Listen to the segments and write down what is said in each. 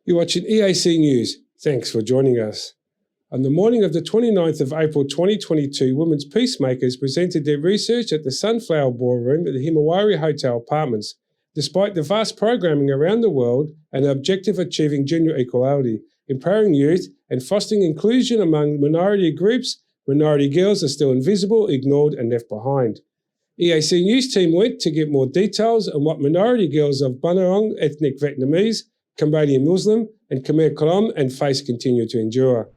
You're watching EAC News. Thanks for joining us. On the morning of the 29th of April 2022, Women's Peacemakers presented their research at the Sunflower Ballroom at the Himawari Hotel Apartments. Despite the vast programming around the world and the objective of achieving gender equality, empowering youth and fostering inclusion among minority groups, minority girls are still invisible, ignored and left behind. EAC News team went to get more details on what minority girls of Bunurong ethnic Vietnamese, Cambodian Muslim and Khmer Krom and face continue to endure.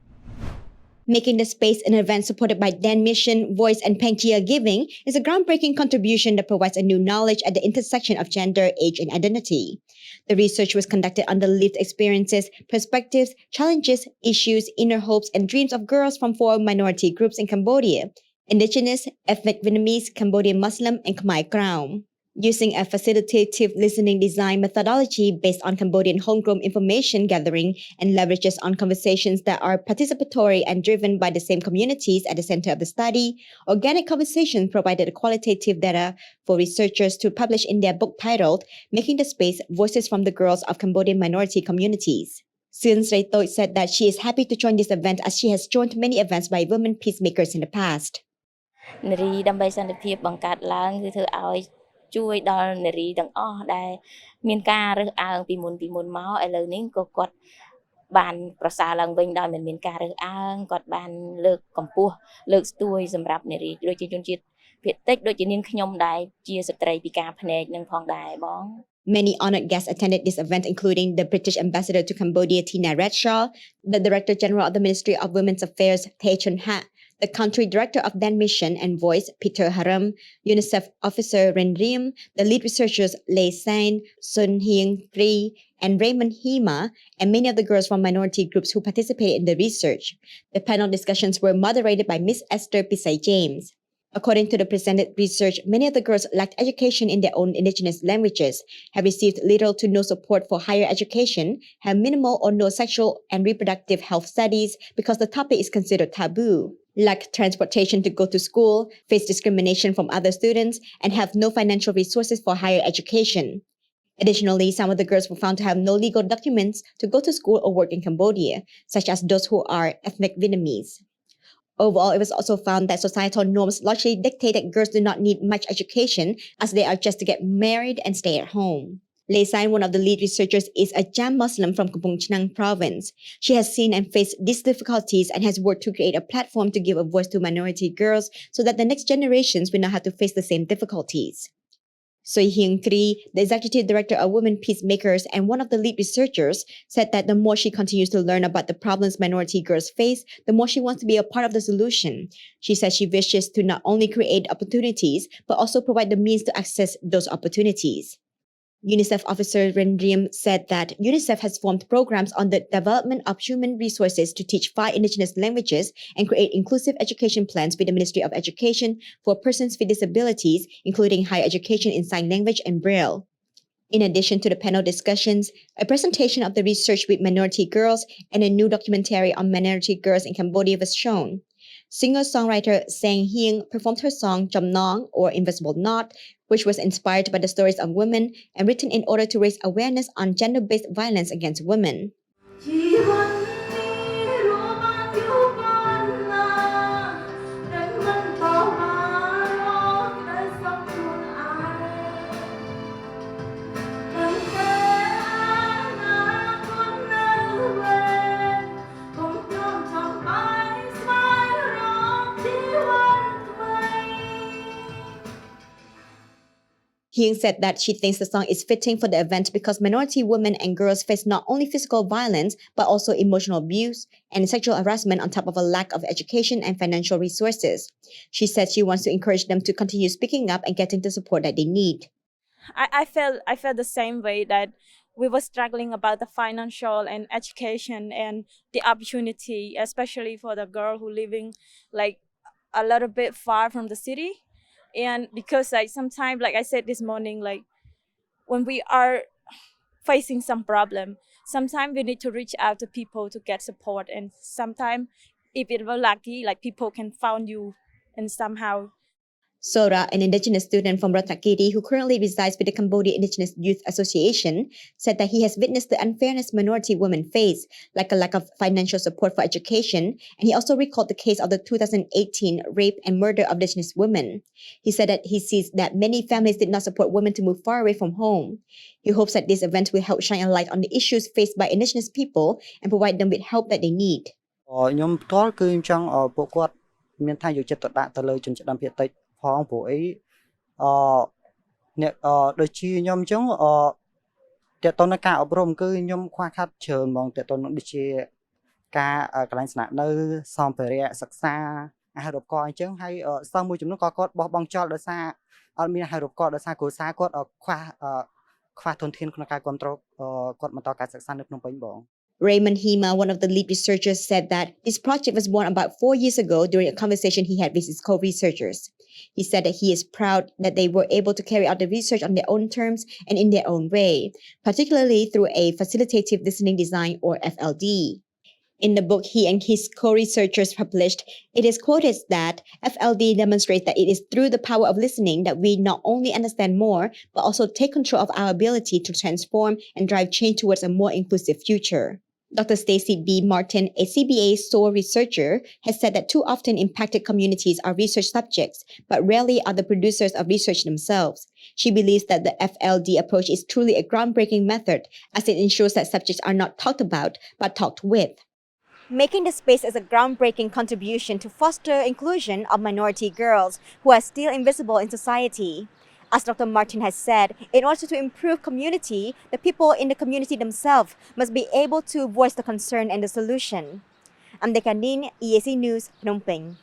Making the Space, an event supported by Dan Mission, Voice and Pangaea Giving, is a groundbreaking contribution that provides a new knowledge at the intersection of gender, age, and identity. The research was conducted under lived experiences, perspectives, challenges, issues, inner hopes, and dreams of girls from 4 minority groups in Cambodia: Indigenous, ethnic Vietnamese, Cambodian Muslim, and Khmer Krom. Using a facilitative listening design methodology based on Cambodian homegrown information gathering and leverages on conversations that are participatory and driven by the same communities at the center of the study, Organic Conversations provided qualitative data for researchers to publish in their book titled Making the Space, Voices from the Girls of Cambodian Minority Communities. Sun Sraytoy said that she is happy to join this event as she has joined many events by women peacemakers in the past. ជួយដល់នារីទាំងអស់ដែលមានការរើសអើងពីមុនមកឥឡូវនេះក៏គាត់បានប្រសើរឡើងវិញដោយមិនមានការរើសអើងគាត់បានលើកកម្ពស់លើកស្ទួយសម្រាប់នារីដូចជាជនជាតិភាគតិចដូចជានាងខ្ញុំដែរជាស្ត្រីពិការភ្នែកនឹងផងដែរបង Many honored guests attended this event, including the British Ambassador to Cambodia, Tina Redshaw, the Director General of the Ministry of Women's Affairs, Thay Chun Ha, the Country Director of Dan Mission and Voice, Peter Haram, UNICEF Officer Ren Riem, the lead researchers Lê Sain, Sun Hieng Tri, and Raymond Hima, and many of the girls from minority groups who participated in the research. The panel discussions were moderated by Miss Esther Pisay James. According to the presented research, many of the girls lacked education in their own indigenous languages, have received little to no support for higher education, have minimal or no sexual and reproductive health studies because the topic is considered taboo, lack transportation to go to school, face discrimination from other students, and have no financial resources for higher education. Additionally, some of the girls were found to have no legal documents to go to school or work in Cambodia, such as those who are ethnic Vietnamese. Overall, it was also found that societal norms largely dictate that girls do not need much education as they are just to get married and stay at home. Lê Sain, one of the lead researchers, is a Cham Muslim from Kampong Chnang province. She has seen and faced these difficulties and has worked to create a platform to give a voice to minority girls so that the next generations will not have to face the same difficulties. Soy Hieng Tri, the executive director of Women Peacemakers and one of the lead researchers, said that the more she continues to learn about the problems minority girls face, the more she wants to be a part of the solution. She says she wishes to not only create opportunities, but also provide the means to access those opportunities. UNICEF Officer Ren Riem said that UNICEF has formed programs on the development of human resources to teach 5 indigenous languages and create inclusive education plans with the Ministry of Education for persons with disabilities, including higher education in sign language and Braille. In addition to the panel discussions, a presentation of the research with minority girls and a new documentary on minority girls in Cambodia was shown. Singer-songwriter Sang Hieng performed her song Chom Nong, or Invisible Knot, which was inspired by the stories of women and written in order to raise awareness on gender-based violence against women. Hieng said that she thinks the song is fitting for the event because minority women and girls face not only physical violence, but also emotional abuse and sexual harassment on top of a lack of education and financial resources. She said she wants to encourage them to continue speaking up and getting the support that they need. I felt the same way, that we were struggling about the financial and education and the opportunity, especially for the girl who living like a little bit far from the city. And because like sometimes, like I said this morning, like when we are facing some problem, sometimes we need to reach out to people to get support. And sometimes if it were lucky, like people can find you and somehow Sora, an indigenous student from Ratnagiri who currently resides with the Cambodia Indigenous Youth Association, said that he has witnessed the unfairness minority women face, like a lack of financial support for education, and he also recalled the case of the 2018 rape and murder of indigenous women. He said that he sees that many families did not support women to move far away from home. He hopes that this event will help shine a light on the issues faced by indigenous people and provide them with help that they need. ខ្ញុំផ្ទាល់គឺខ្ញុំចង់ពួកគាត់មានថាយកចិត្តទុកដាក់ទៅលើជនជាតិដើមភាគតិចផងព្រោះអីអ្នកដូចជាខ្ញុំអញ្ចឹងតើតើនៅការអប់រំគឺខ្ញុំខ្វះខាតច្រើនហ្មងតើតើដូចជាការកន្លែងស្នាក់នៅសម្ភារៈសិក្សាអាហារូបករណ៍អញ្ចឹងហើយសិស្សមួយចំនួនក៏គាត់បោះបង់ចោលដោយសារអត់មានអាហារូបករណ៍ដោយសារគ្រួសារគាត់ខ្វះធនធានក្នុងការគ្រប់គ្រងគាត់បន្តការសិក្សានៅភ្នំពេញបង Raymond Hima, one of the lead researchers, said that this project was born about 4 years ago during a conversation he had with his co-researchers. He said that he is proud that they were able to carry out the research on their own terms and in their own way, particularly through a facilitative listening design or FLD. In the book he and his co-researchers published, it is quoted that FLD demonstrates that it is through the power of listening that we not only understand more, but also take control of our ability to transform and drive change towards a more inclusive future. Dr. Stacey B. Martin, a CBA SOAR researcher, has said that too often impacted communities are research subjects, but rarely are the producers of research themselves. She believes that the FLD approach is truly a groundbreaking method, as it ensures that subjects are not talked about, but talked with. Making the space is a groundbreaking contribution to foster inclusion of minority girls who are still invisible in society. As Dr. Martin has said, in order to improve community, the people in the community themselves must be able to voice the concern and the solution. I'm Dekanin, EAC News, Phnom Penh.